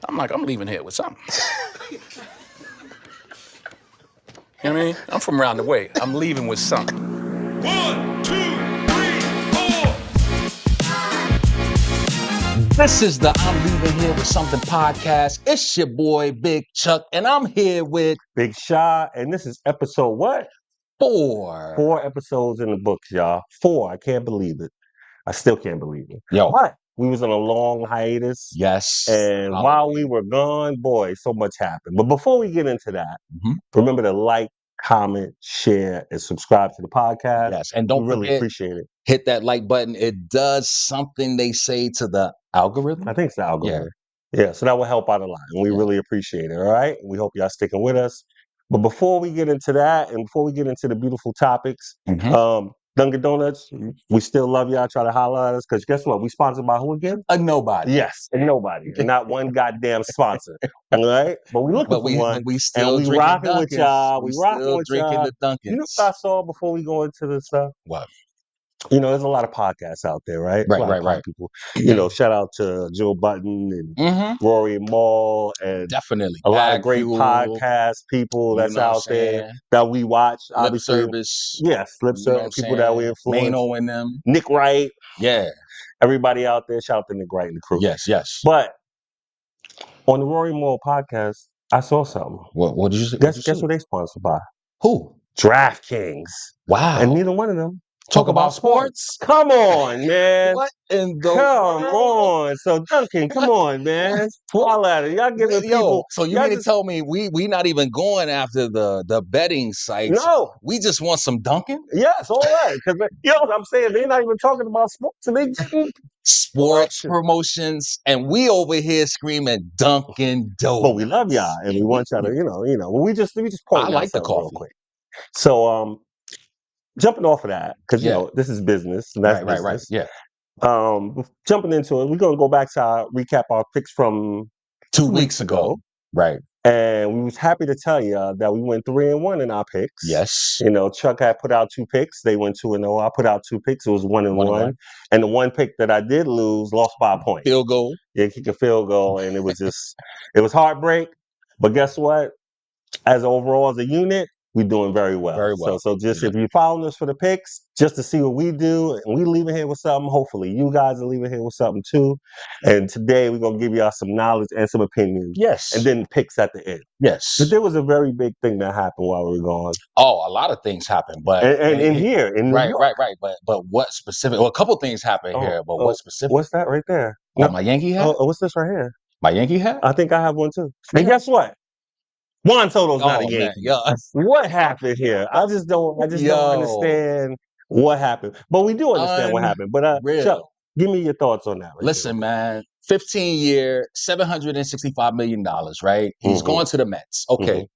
I'm like, I'm leaving here with something. You know what I mean? I'm from around the way. I'm leaving with something. 1, 2, 3, 4. This is the I'm Leaving Here With Something podcast. It's your boy, Big Chuck, and I'm here with Big Shaw, and this is episode what? 4. 4 episodes in the books, y'all. 4. I can't believe it. I still can't believe it. Yo. But we was on a long hiatus. Yes. And while we were gone, boy, so much happened. But before we get into that, remember to like, comment, share, and subscribe to the podcast. Yes, and don't we really forget, appreciate it. Hit that like button. It does something, they say, to the algorithm. I think it's the algorithm. Yeah, so that will help out a lot. And we really appreciate it, all right? We hope y'all sticking with us. But before we get into that and before we get into the beautiful topics, Dunkin' Donuts, we still love y'all. Try to holler at us because guess what? We sponsored by who again? Nobody. Yes, nobody. Not one goddamn sponsor. All right? But we looking for one. But we still and we drinking rocking with Dunkins. y'all. We rocking still with drinking y'all. the Dunkins. You know what I saw before we go into this stuff? What? You know, there's a lot of podcasts out there, right? Right. People. You know, shout out to Joe Button and Rory Maul and definitely a lot of Bag great Fuel, podcast people you that's know what I'm out there saying? that we watch. Lip Obviously, Service. yes, Lip You know what I'm Service, people that we saying? influence. Mano and them. Nick Wright, Yeah. everybody out there. Shout out to Nick Wright and the crew. Yes. But on the Rory Maul podcast, I saw something. What did you say? Guess who they sponsored by? Who? DraftKings. Wow. And neither one of them Talk about sports? Come on, man. What in the Come world? on. So Duncan, come on, man. Holla at it. Y'all giving people. So you mean to tell me we not even going after the betting sites? No. We just want some Dunkin'? Yes, all right. Because I'm saying they're not even talking about sports, and they sports promotions, and we over here screaming Dunkin' Donuts. But we love y'all, and we want y'all to, you know. We just point I like the out coffee real quick. So jumping off of that, because you know this is business, and that's business. Right. Yeah. Jumping into it, we're gonna go back to recap our picks from 2 weeks ago. Right. And we was happy to tell you that we went 3-1 in our picks. Yes. You know, Chuck had put out 2 picks. They went 2-0. I put out 2 picks. It was 1-1. And the one pick that I did lose lost by a point. Field goal. Yeah, kick a field goal, and it was just it was heartbreak. But guess what? As overall as a unit, we're doing very well. Very well. So just if you're following us for the picks, just to see what we do, and we leaving here with something. Hopefully, you guys are leaving here with something too. And today we're gonna give y'all some knowledge and some opinions. Yes. And then picks at the end. Yes. But there was a very big thing that happened while we were gone. Oh, a lot of things happened, but and in here in New York. Right. But what specific? Well, a couple things happened here, but what specific? What's that right there? Oh, my Yankee hat. Oh, what's this right here? My Yankee hat. I think I have one too. And guess what? Juan Soto's not a Yankee. Man, what happened here? I just don't understand what happened. But we do understand what happened. But Chuck, give me your thoughts on that. Listen, man, 15-year, $765 million, right? He's going to the Mets. Okay.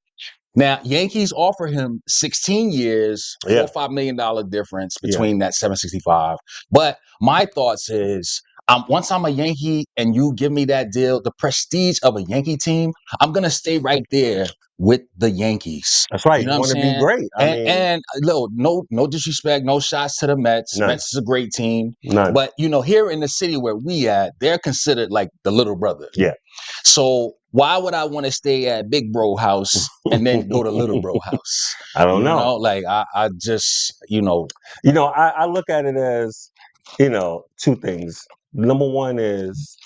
Now, Yankees offer him 16 years, $4 or $5 million difference between that 765. But my thoughts is, once I'm a Yankee and you give me that deal, the prestige of a Yankee team, I'm gonna stay right there with the Yankees. That's right. You know what I'm want to saying? be great. And no disrespect, no shots to the Mets. None. Mets is a great team. None. But you know, here in the city where we at, they're considered like the little brother. Yeah. So why would I want to stay at Big Bro house and then go to Little Bro house? I don't know. Like I just, I look at it as, 2 things. Number one is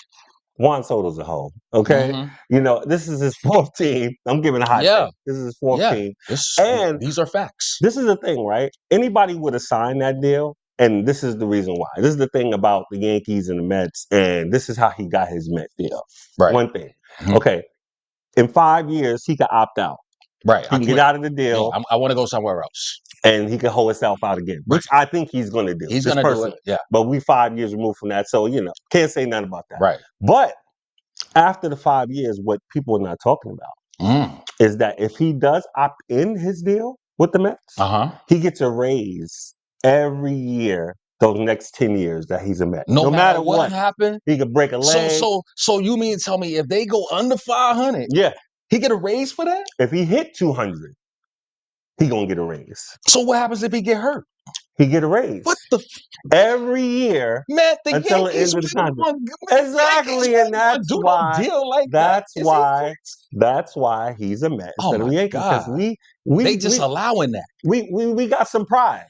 Juan Soto's a hoe. Okay. This is his 4th team. I'm giving a hot take. This is his 4th team. And these are facts. This is the thing, right? Anybody would have signed that deal. And this is the reason why. This is the thing about the Yankees and the Mets. And this is how he got his Met deal. Right. One thing. Okay. In 5 years, he could opt out. Right. He can get out of the deal. Yeah, I want to go somewhere else. And he can hold himself out again, which I think he's going to do. He's going to do it. Yeah. But we 5 years removed from that. So, can't say nothing about that. Right. But after the 5 years, what people are not talking about is that if he does opt in his deal with the Mets, he gets a raise every year those next 10 years that he's a Met. No matter what happened, he could break a leg. So you mean to tell me if they go under 500, he get a raise for that? If he hit 200, he gonna get a raise. So what happens if he get hurt? he get a raise. What the Every year man? The until the Yankees end of the wouldn't contract. want Exactly, and that's do why. no deal like That's that. That's why he's a Met Oh instead of my a Yankee, because God! we They just allowing that. we got some pride.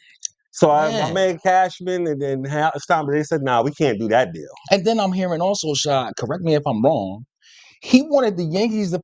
So my Man. man Cashman and then Stein, they said, "Nah, we can't do that deal." And then I'm hearing also, Shot, correct me if I'm wrong. He wanted the Yankees to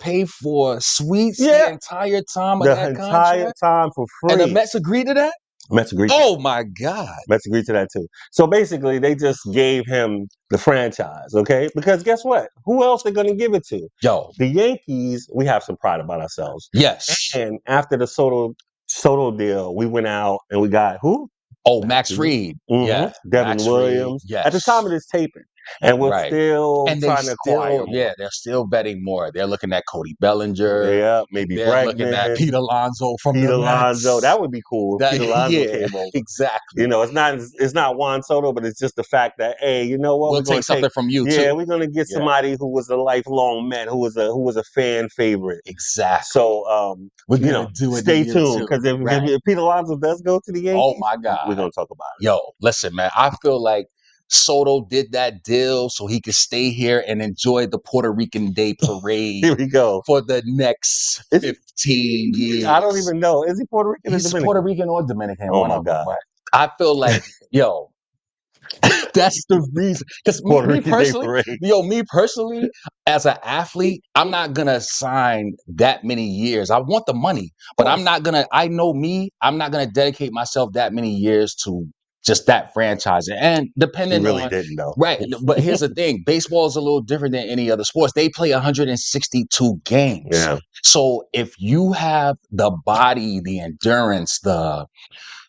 pay for suites the entire time of The that entire contract, time for and the free. Mets agreed to that. Mets agreed. Oh my God! Mets agreed to that too. So basically, they just gave him the franchise, okay? Because guess what? Who else they're going to give it to? Yo, The Yankees. We have some pride about ourselves. yes. And after the Soto deal, we went out and we got who? Oh, Max Fried. Yeah, Devin Max Williams. Fried. At the time Yes. of this taping, and we're Right. still And they trying to acquire more. they're still betting more. They're looking at Cody Bellinger. Yeah, maybe They're looking at Bregman, Pete Alonso from Pete the Alonso. Mets. That would be cool if Pete Alonso came over. Exactly. You know, it's not Juan Soto, but it's just the fact that, hey, you know what, We'll we're going take to something from you yeah, too. we're going to get Yeah. somebody who was a lifelong Met, who was a fan favorite. Exactly. So we're gonna do it. Stay to tuned, you because too. Right. if Pete Alonso does go to the Yankees, Oh my God. we're going to talk about it. Yo, listen, man. I feel like Soto did that deal so he could stay here and enjoy the Puerto Rican Day parade Here we go. for the next 15 years. I don't even know. Is he Puerto Rican or He's Dominican? Puerto Rican or Dominican. Oh one my of them, God. but I feel like, yo, that's the reason. Because Puerto me Rican Day personally, parade. me personally, as an athlete, I'm not gonna sign that many years. I want the money, but I'm not gonna. I know me. I'm not gonna dedicate myself that many years to just that franchise. And He depending really on didn't though. right, but here's the thing: baseball is a little different than any other sports. They play 162 games. Yeah. So if you have the body, the endurance, the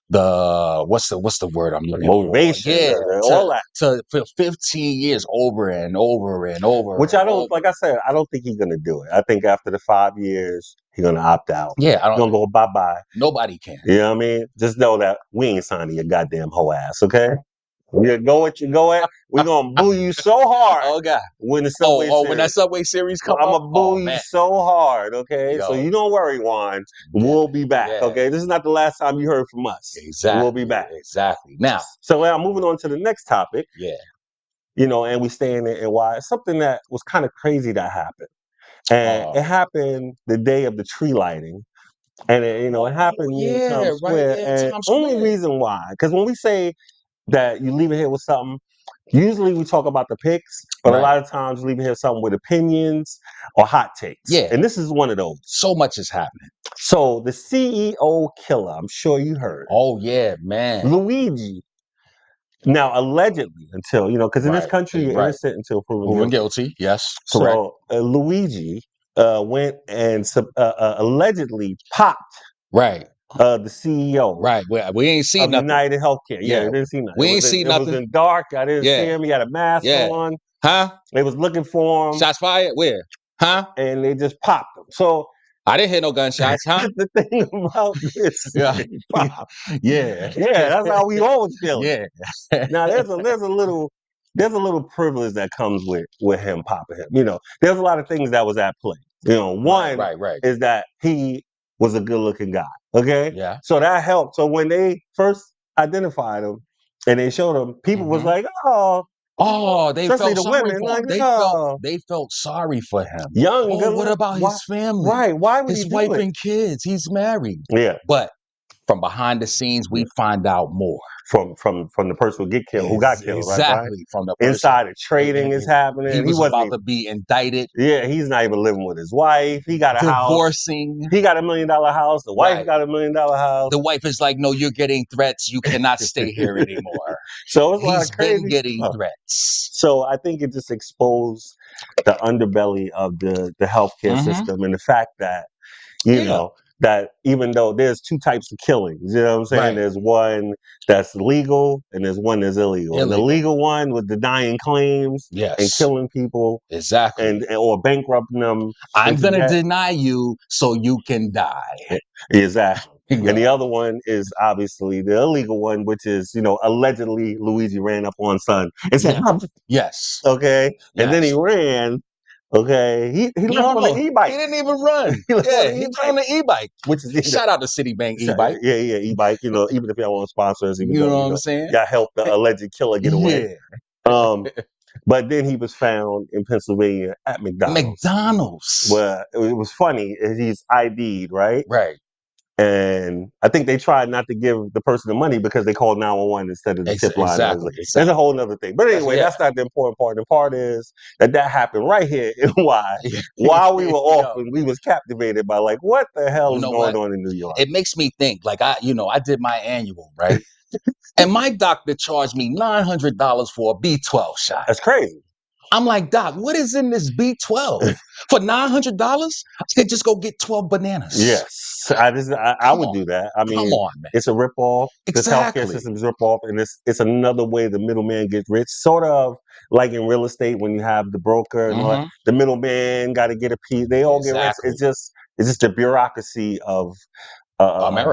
what's the word I'm looking Motivation, for? Yeah, all that. for 15 years over and over and over. Which I don't, like I said, I don't think he's gonna do it. I think after the 5 years, he's gonna opt out. Yeah, I He's don't. gonna go bye-bye. Nobody can. You know what I mean? Just know that we ain't signing your goddamn whole ass, okay? You go what you go at, we're gonna boo you so hard Oh God. when the Subway Series. When that Subway Series come I'm up. gonna Oh boo you man. so hard, okay? So Yo. you don't worry, Juan. We'll be back, Yeah. okay? This is not the last time you heard from us. Exactly. We'll be back. Exactly. Now. So now moving on to the next topic. Yeah. And we stay in it, and why it's something that was kind of crazy that happened. And it happened the day of the tree lighting. And it happened in Times Square. And only reason why, because when we say that you leave it here with something, usually we talk about the picks, but a lot of times you leave it here something with opinions or hot takes. Yeah. And this is one of those. So much is happening. So the CEO killer, I'm sure you heard. Oh yeah, man. Luigi. Now, allegedly, until, because in this country, you're innocent until proven guilty. Yes, correct. So Luigi went and allegedly popped the CEO Right. We ain't seen of nothing. United Healthcare. Yeah, Yeah. we didn't see nothing. We ain't seen It was nothing. in dark. I didn't see him. He had a mask on. Huh? They was looking for him. Shots fired? Where? Huh? And they just popped him. So I didn't hear no gunshots, huh? the thing about this, Yeah. yeah, that's how we always feel. Yeah. Now there's a little privilege that comes with him popping him. There's a lot of things that was at play. One Right. is that he was a good looking guy. Okay. Yeah. So that helped. So when they first identified him and they showed him, people was like, oh, they especially felt the sorry women, for like, him. They felt sorry for him. young. Oh, what about his family? Right. Why would His he do wife it? and kids. He's married. Yeah. But from behind the scenes, we find out more. From the person who got killed, right? Exactly. From the person. Inside trading is happening. He was about to be indicted. Yeah, he's not even living with his wife. He got a divorcing. House. He got $1 million house. The wife got $1 million house. The wife is like, no, you're getting threats. You cannot stay here anymore. So it's a lot He's of crazy been getting stuff. threats. So I think it just exposed the underbelly of the healthcare system, and the fact that that even though there's two types of killings, you know what I'm saying? Right. There's one that's legal and there's one that's illegal. And the legal one with denying claims and killing people. Exactly. Or bankrupting them. I'm going to deny you so you can die. Exactly. Yeah. And the other one is obviously the illegal one, which is, allegedly Luigi ran up on son and said, yes. okay. Yes. And then he ran Okay, he left on the e-bike. He didn't even run. He left on the He's e-bike. on the e-bike. Which is Shout out to Citibank e-bike. Yeah, e-bike. You know, even if y'all want to sponsor us, even You though know what I'm saying? y'all helped the alleged killer get away. Yeah. But then he was found in Pennsylvania at McDonald's. Well, it was funny. He's ID'd, right? Right. And I think they tried not to give the person the money because they called 911 instead of the tip line. Exactly. There's a whole nother thing. But anyway, that's not the important part. The part is that happened right here in why while we were off and we was captivated by like, what the hell is going on in New York? It makes me think, like I did my annual, right? And my doctor charged me $900 for a B12 shot. That's crazy. I'm like, Doc, what is in this B12? For $900, I could just go get 12 bananas. Yes, I would do that. I mean, come on, man. It's a ripoff. Exactly. This healthcare system is ripoff, and it's another way the middleman gets rich. Sort of like in real estate when you have the broker and all that, the middleman got to get a piece. They all get rich. It's just the bureaucracy of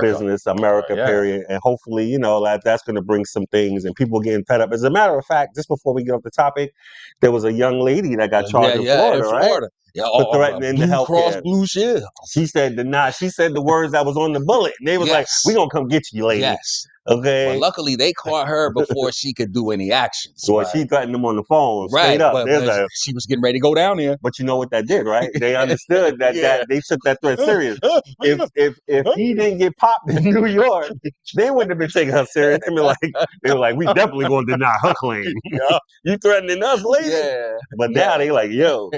business, America, period. And hopefully, you know, that's going to bring some things and people getting fed up. As a matter of fact, just before we get off the topic, there was a young lady that got charged in Florida, right? Yeah, For threatening the Blue healthcare. Cross Blue Shield. She said she said the words that was on the bullet. And they was like, we gonna come get you, lady. Yes. Okay. Well, luckily they caught her before she could do any actions. Well, she threatened them on the phone, straight up. But she was getting ready to go down there. But you know what that did, right? They understood that they took that threat serious. If he didn't get popped in New York, they wouldn't have been taking her serious. They were like, we definitely gonna deny her claim. You threatening us, lady? Yeah. But now they like, yo.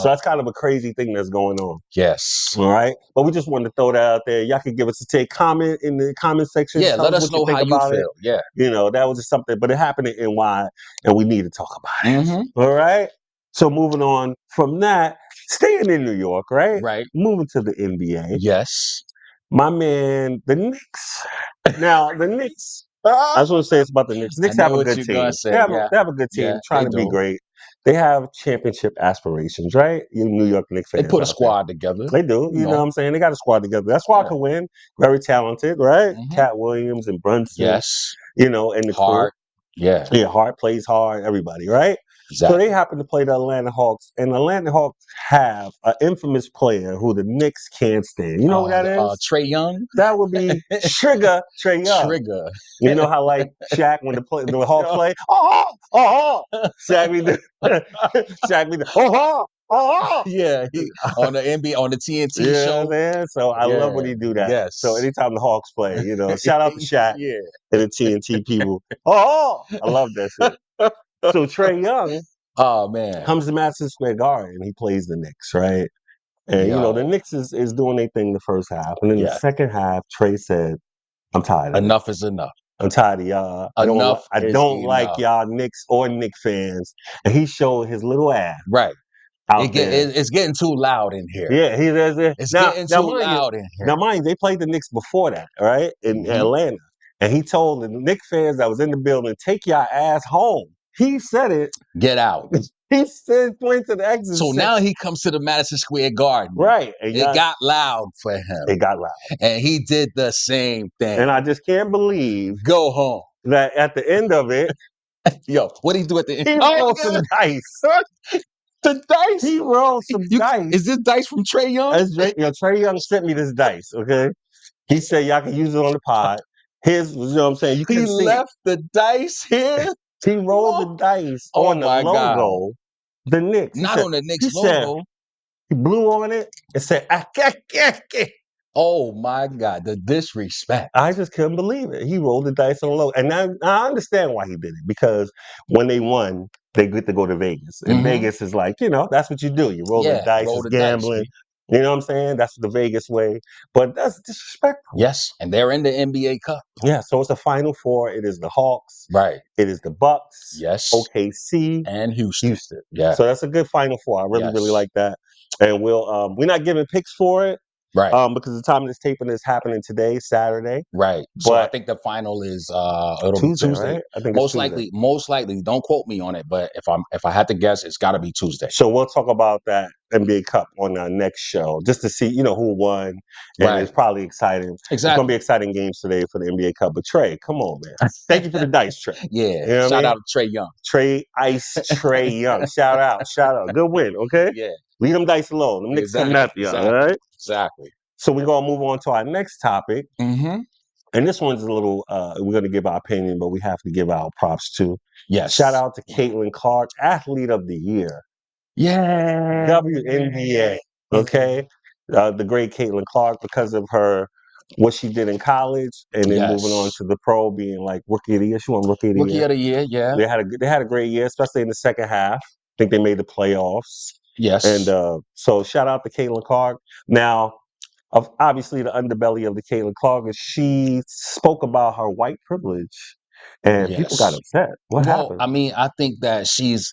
So that's kind of a crazy thing that's going on. Yes. All right. But we just wanted to throw that out there. Y'all can give us a comment in the comment section. Yeah, let us know how you feel. Yeah. You know, that was just something, but it happened in NY and we need to talk about it. All right. So moving on from that, staying in New York, right? Right. Moving to the NBA. Yes. My man, the Knicks. Now, the Knicks, I just want to say it's about the Knicks. Knicks have a good team. They have a good team, trying to be great. They have championship aspirations, right? You New York Knicks fans. They put a squad together. They do. You know what I'm saying? They got a squad together. That squad can win. Very talented, right? Cat Williams and Brunson. Yes. You know, and the Hart. crew. Yeah, Hart plays hard, everybody, right? Exactly. So they happen to play the Atlanta Hawks, and the Atlanta Hawks have an infamous player who the Knicks can't stand. You know who that is? Trae Young. That would be Trae Young. Trigger. You know how like Shaq when the Hawks play, Shaq be Yeah, on the NBA on the TNT show. Man. So I love when he do that. Yes. So anytime the Hawks play, you know, shout out to Shaq and the TNT people. I love that shit. So Trae Young, comes to Madison Square Garden and he plays the Knicks, right? And you know the Knicks is doing their thing the first half, and then the second half, Trae said, "I'm tired of Enough is enough. I'm tired of y'all. I don't like y'all Knicks or Knicks fans." And he showed his little ass. Right. Out there. It's getting too loud in here. Yeah, he does it. It's getting too loud in here. Now, mind you, they played the Knicks before that, right? In Atlanta. And he told the Knicks fans that was in the building, take your ass home. He said it. Get out. He said, point to the exit. So now he comes to the Madison Square Garden. Right. And it got loud for him. It got loud. And he did the same thing. And I just can't believe. Go home. That at the end of it. Yo, what did he do at the end? He rolled some dice. The dice? He rolled some dice. Is this dice from Trae Young? Trae Young sent me this dice, okay? He said y'all can use it on the pod. You know what I'm saying? He left the dice here? He rolled the dice on the logo. The Knicks. Not on the Knicks logo. He blew on it and said, oh my God, the disrespect. I just couldn't believe it. He rolled the dice on the logo. And now I understand why he did it, because when they won, they get to go to Vegas. And Vegas is like, you know, that's what you do. You roll the dice, it's gambling. You know what I'm saying? That's the Vegas way. But that's disrespectful. Yes. And they're in the NBA Cup. Yeah. So it's a Final Four. It is the Hawks. Right. It is the Bucks. Yes. OKC. And Houston. Yeah. So that's a good Final Four. I really like that. And we're not giving picks for it. Right. Because the time of this taping is happening today, Saturday. Right. So I But think the final is it'll Tuesday, be Tuesday. right? I think Most it's Tuesday. most likely, don't quote me on it, but if I had to guess, it's gotta be Tuesday. So we'll talk about that NBA Cup on our next show, just to see, who won, and Right. it's probably exciting. It's going to be exciting games today for the NBA Cup. But Trae, come on, man! Thank you for the dice, Trae. Yeah. You know what I Shout mean? out to Trae Young. Trae Young. Shout out, good win. Okay, Yeah. leave them dice alone. Them niggas coming after y'all. All right. Exactly. So we're gonna move on to our next topic, Mm-hmm. and this one's a little. We're gonna give our opinion, but we have to give our props too. Yes. Shout out to Caitlyn Clark, Athlete of the Year. Yeah. WNBA. Okay. The great Caitlyn Clark, because of what she did in college and then moving on to the pro, being like rookie of the year. She won rookie of the year. Rookie of the year, yeah. They had a great year, especially in the second half. I think they made the playoffs. Yes. And so shout out to Caitlyn Clark. Now, obviously the underbelly of the Caitlyn Clark is she spoke about her white privilege and people got upset. What happened? I mean, I think that she's,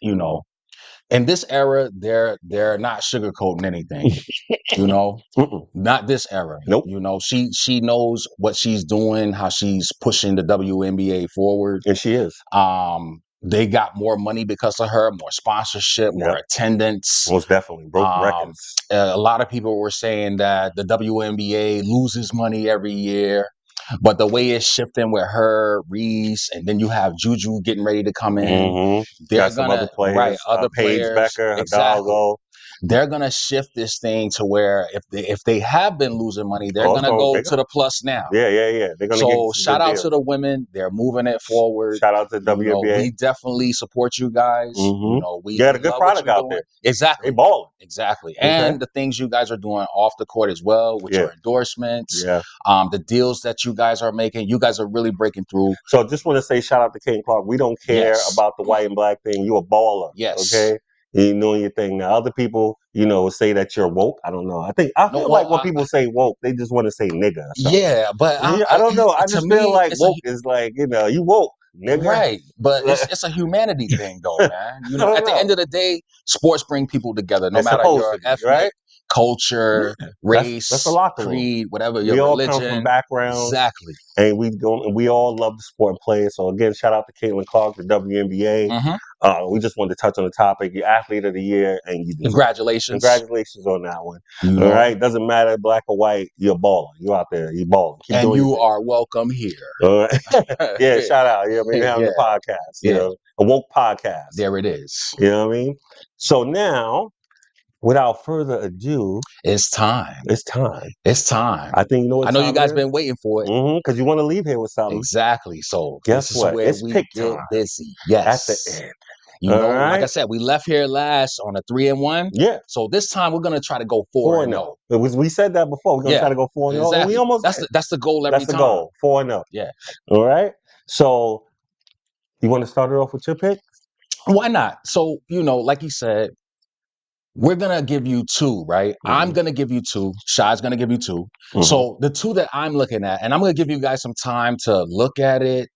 in this era, they're not sugarcoating anything. Not this era. Nope. She knows what she's doing, how she's pushing the WNBA forward. And she is. They got more money because of her, more sponsorship, more attendance. Most definitely. Broke records. A lot of people were saying that the WNBA loses money every year. But the way it's shifting with her, Reese, and then you have Juju getting ready to come in. They're got some other players, other Paige players, Becker, Hidalgo. They're gonna shift this thing to where if they have been losing money, they're gonna go to the plus now. Yeah. They're gonna get shout out to the women. They're moving it forward. Shout out to WNBA. We definitely support you guys. We got a good love product what you're out doing. there. Exactly. They balling. Exactly. And the things you guys are doing off the court as well with your endorsements. The deals that you guys are making. You guys are really breaking through. So just want to say shout out to Caitlyn Clark. We don't care about the white and black thing. You a baller. Yes. Okay. You doing your thing. Now other people, say that you're woke. I don't know. I feel like when people say woke, they just want to say nigga or something. Yeah, but I don't know. I just feel like woke is like, you woke, nigga. Right. But it's a humanity thing though, man. At the end of the day, sports bring people together, no matter your ethnic, culture, race, that's a locker room. creed, whatever your we religion. all come from backgrounds. Exactly. And we all love the sport and play. So again, shout out to Caitlyn Clark, the WNBA. We just wanted to touch on the topic. You're Athlete of the Year, and you deserve Congratulations. Congratulations on that one. All right, doesn't matter black or white. You're a baller. You out there. You balling. Keep and doing you are welcome here. All right. Yeah, shout out. We're having the podcast. A woke podcast. There it is. You know what I mean? So now, without further ado, it's time. It's time. It's time. I think I know you guys been waiting for it. Because you want to leave here with something. Exactly. So guess this is what? where It's we pick get time. busy. At the end. Like I said, we left here last on a 3-1. Yeah. So this time we're gonna try to go 4-0. We said that before. We're gonna try to go 4-0. Exactly. And we almost that's the goal every time. That's the goal. 4-0. Yeah. All right. So you want to start it off with your pick? Why not? So, like you said, we're gonna give you two, right? I'm gonna give you two. Shai's gonna give you two. So the two that I'm looking at, and I'm gonna give you guys some time to look at it,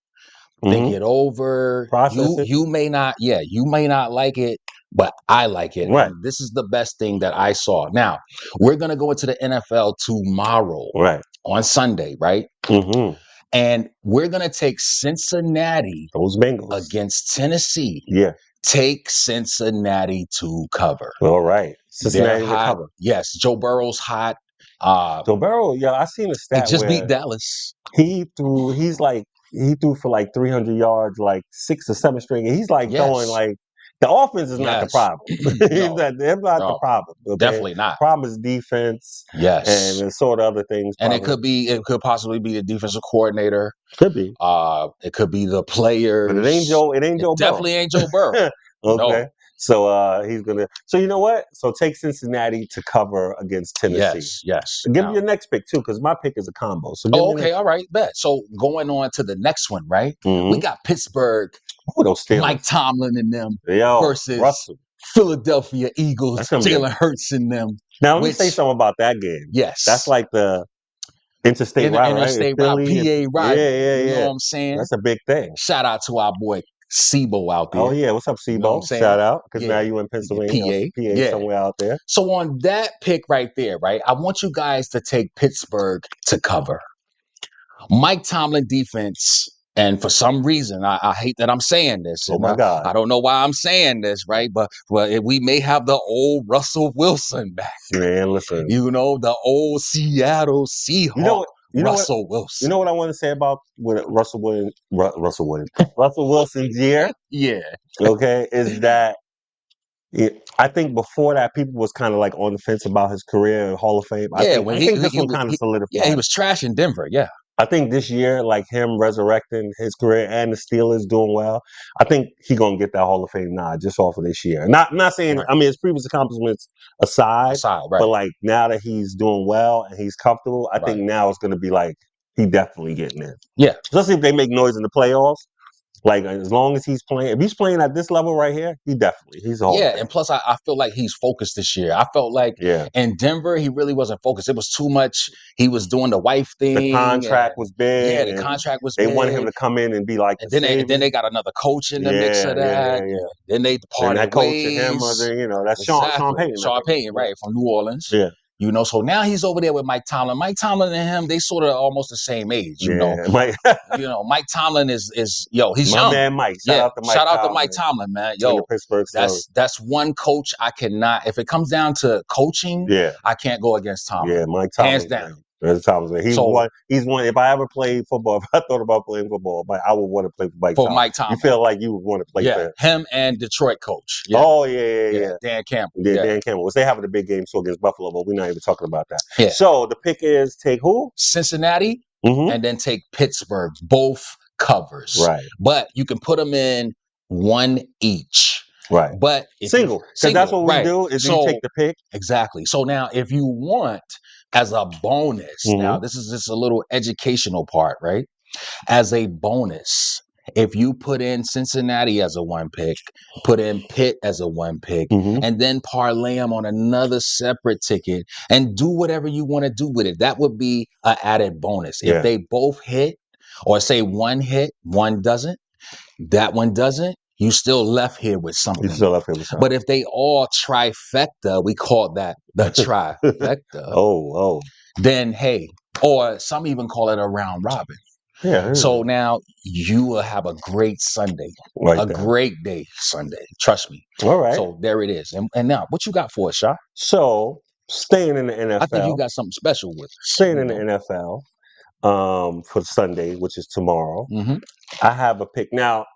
think it over. Process it. You may not like it, but I like it. Right. And this is the best thing that I saw. Now, we're gonna go into the NFL tomorrow. Right. On Sunday, right? And we're gonna take Cincinnati, those Bengals, against Tennessee. Yeah. Take Cincinnati to cover. All right. Cincinnati to cover. Yes, Joe Burrow's hot. Joe Burrow, I seen a stat. He just beat Dallas. He threw for like 300 yards, like 6 or 7 string. And he's like throwing like the offense is not the problem. They're not the problem. Okay? Definitely not. The problem is defense. Yes. And sort of other things. And it could possibly be the defensive coordinator. Could be. It could be the players. But it ain't Joe Burrow. Definitely ain't Joe Burrow. Okay. No. So he's gonna. So you know what? So take Cincinnati to cover against Tennessee. Yes. Give me your next pick too, because my pick is a combo. So okay, all right, bet. So going on to the next one, right? We got Pittsburgh, Mike Tomlin and them versus Russell. Philadelphia Eagles, Jalen Hurts and them. Now let me say something about that game. Yes, that's like the interstate rivalry, PA rivalry. Yeah. You know what I'm saying? That's a big thing. Shout out to our boy Sibo out there. Oh yeah, what's up, You know what I'm Sibo? saying? Shout out, because now Yeah. you in Pennsylvania, PA. PA Yeah. somewhere out there. So on that pick right there, right, I want you guys to take Pittsburgh to cover. Mike Tomlin defense, and for some reason, I hate that I'm saying this. Oh And my God. I don't know why I'm saying this, right? But we may have the old Russell Wilson back. Man, listen. You know, the old Seattle Seahawks. Russell Wilson. You know what I want to say about Russell Wilson's year? Yeah. Okay, is that I think before that people was kind of like on the fence about his career in Hall of Fame. I Yeah, think this one kind of solidified. Yeah, he was trash in Denver. Yeah. I think this year, like him resurrecting his career and the Steelers doing well, I think he gonna get that Hall of Fame nod just off of this year. Not saying, Right. I mean, his previous accomplishments aside, right. but like now that he's doing well and he's comfortable, I think Right. now it's gonna be like he definitely getting in. Yeah. Especially if they make noise in the playoffs. Like as long as he's playing, if he's playing at this level right here, he's a Hall of Fame. And plus I feel like he's focused this year. I felt like in Denver he really wasn't focused. It was too much. He was doing the wife thing. The contract was big. Yeah, the contract was they big. wanted him to come in and be like and then they got another coach in the mix of that. Yeah. Then they And parted that coach ways. and him, that's Exactly. Sean Payton. Sean Payton, right, from New Orleans. Yeah. You know, so now he's over there with Mike Tomlin. Mike Tomlin and him, they sort of almost the same age, you know. Mike. You know, Mike Tomlin is he's My young. man Mike. Shout out to Mike Tomlin, man. In the Pittsburgh that's one coach I cannot. If it comes down to coaching, I can't go against Tomlin. Yeah, Mike Tomlin. Hands down. He's one. If I ever played football, if I thought about playing football, I would want to play for Mike Tomlin. You feel like you would want to play for him and Detroit coach. Yeah. Oh yeah. Dan Campbell. Yeah, Dan Campbell. They having a big game too against Buffalo, but we're not even talking about that. Yeah. So the pick is take who? Cincinnati, and then take Pittsburgh. Both covers. Right. But you can put them in one each. Right. But single. Because that's what we do is you take the pick. Exactly. So now if you want as a bonus, now this is just a little educational part, right? As a bonus, if you put in Cincinnati as a one pick, put in Pitt as a one pick, and then parlay them on another separate ticket and do whatever you want to do with it, that would be an added bonus. If they both hit, or say one hit, one doesn't, that one doesn't, you still left here with something. But if they all trifecta, we call that the trifecta. Then hey, or some even call it a round robin. Yeah. So now you will have a great Sunday, great day Sunday. Trust me. All right. So there it is. And now, what you got for us, Shah? So staying in the NFL, I think you got something special with us. Staying in the NFL, for Sunday, which is tomorrow. I have a pick. Now,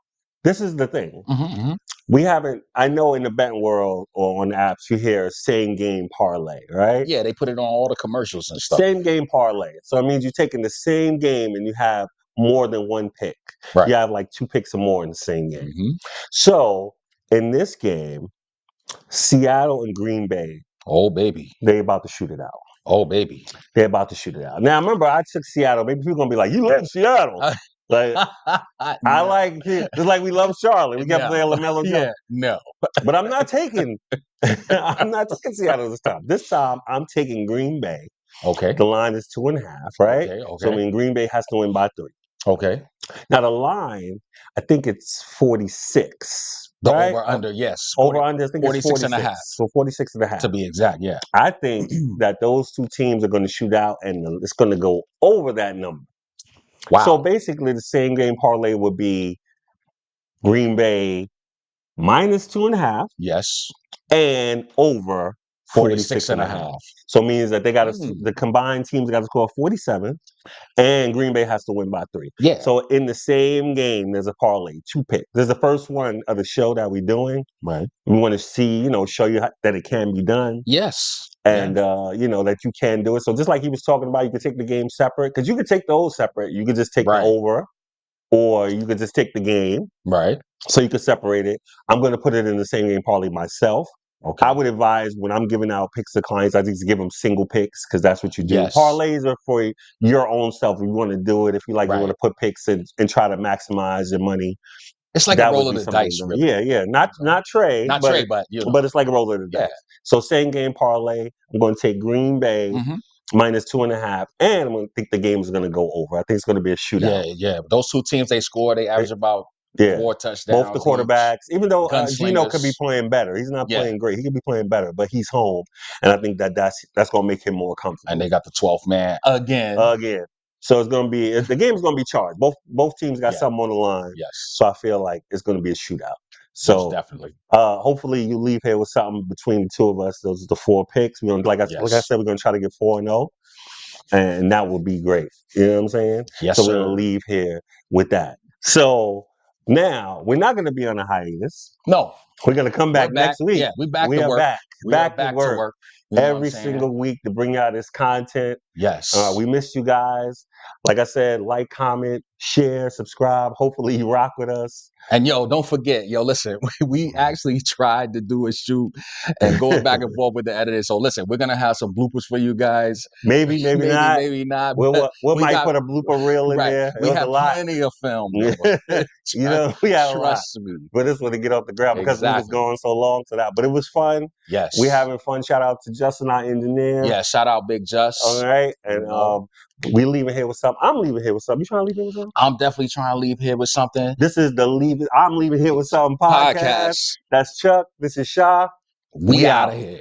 this is the thing. We haven't. I know in the betting world or on the apps, you hear same game parlay, right? Yeah, they put it on all the commercials and stuff. Same game parlay. So it means you're taking the same game and you have more than one pick. Right. You have like two picks or more in the same game. So in this game, Seattle and Green Bay. Oh baby, they about to shoot it out. Oh baby, they're about to shoot it out. Now remember, I took Seattle. Maybe people gonna be like, "You love Seattle." Like I like just like we love Charlotte. We kept playing LaMelo Jones. Yeah, no. But I'm not taking I'm not taking Seattle this time. This time I'm taking Green Bay. Okay. The line is 2.5, right? Okay. So I mean Green Bay has to win by 3. Okay. Now the line, I think it's 46. The right? over under, yes. Over under, I think 46 it's 46 and a half. So 46 and a half. To be exact, yeah. I think that those two teams are going to shoot out and it's going to go over that number. Wow. So basically the same game parlay would be Green Bay minus 2.5. Yes. And over 46 and a half. So it means that they got the combined teams got to score 47 and Green Bay has to win by 3. Yeah. So in the same game, there's a parlay, 2 picks. There's the first one of the show that we're doing. Right. We want to see, show you that it can be done. Yes. And, that you can do it. So just like he was talking about, you could take the game separate because you could take those separate. You could just take the over or you could just take the game. Right. So you could separate it. I'm going to put it in the same game parlay myself. Okay. I would advise when I'm giving out picks to clients, I just give them single picks because that's what you do. Yes. Parlays are for your own self. If you want to do it, if you like, you want to put picks and try to maximize your money. It's like a roll of the dice, really. Yeah. Not Trae. Not Trae, but But it's like a roll of the dice. So same game parlay. I'm going to take Green Bay minus 2.5, and I'm going to think the game is going to go over. I think it's going to be a shootout. Yeah. Those two teams they score, they average about Yeah. 4 touchdowns. Both the quarterbacks, even though Gino could be Gunslingers. playing better. He's not Yeah. playing great. He could be playing better, but he's home. And I think that's going to make him more comfortable. And they got the 12th man again. So it's going to be the game's going to be charged. Both teams got something on the line. Yes. So I feel like it's going to be a shootout. So Most definitely. hopefully you leave here with something between the two of us. Those are the 4 picks. We're gonna, like I said, we're going to try to get 4-0. And that would be great. You know what I'm saying? Yes, so sir. we're going to leave here with that. So now we're not going to be on a hiatus. No. We're going to come back next week. Yeah, we back to are work. back to work. You know Every single week to bring out this content. Yes. We missed you guys. Like I said, like, comment, share, subscribe. Hopefully you rock with us. And don't forget, listen, we actually tried to do a shoot and going back and forth with the editor. So listen, we're gonna have some bloopers for you guys. Maybe not. Maybe not. We might put a blooper reel in there. We have plenty of film. We have a lot. Trust me. But this one to get off the ground because we was going so long to that. But it was fun. Yes. We having fun. Shout out to Justin, our engineer. Yeah, shout out Big Just. All right. And we leaving here with something. I'm leaving here with something. You trying to leave here with something? I'm definitely trying to leave here with something. This is I'm leaving here with something podcast. That's Chuck. This is Sha. We out of here.